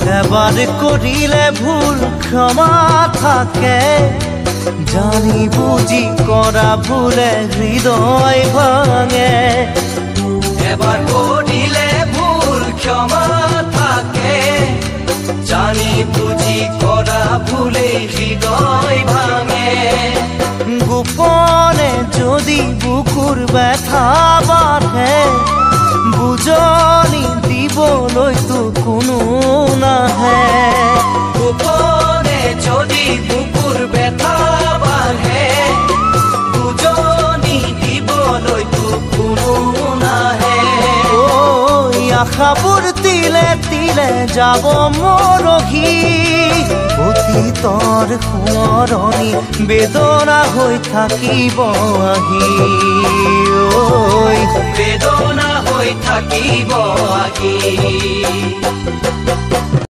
এবাৰ কৰিলে ভুল ক্ষমা থাকে, জানি বুজি কৰা ভুলে হৃদয় ভাঙে। এবাৰ কৰিলে ভুল ক্ষমা থাকে, জানি বুজি কৰা ভুলে হৃদয় ভাঙে। গোপনে যদি বুকুৰ ব্যথা বাঢ়ে, বুজনি দিবলৈতো কোনো নাহে। গোপনে যদি বুকুৰ ব্যথা বাঢ়ে, বুজনি দিবলৈতো কোনো নাহে। আশাবোৰ তিলে তিলে যাব মৰহি, অতীতৰ সোঁৱৰণি বেদনা হৈ থাকিব আহি। বেদনা হৈ থাকিব আহি।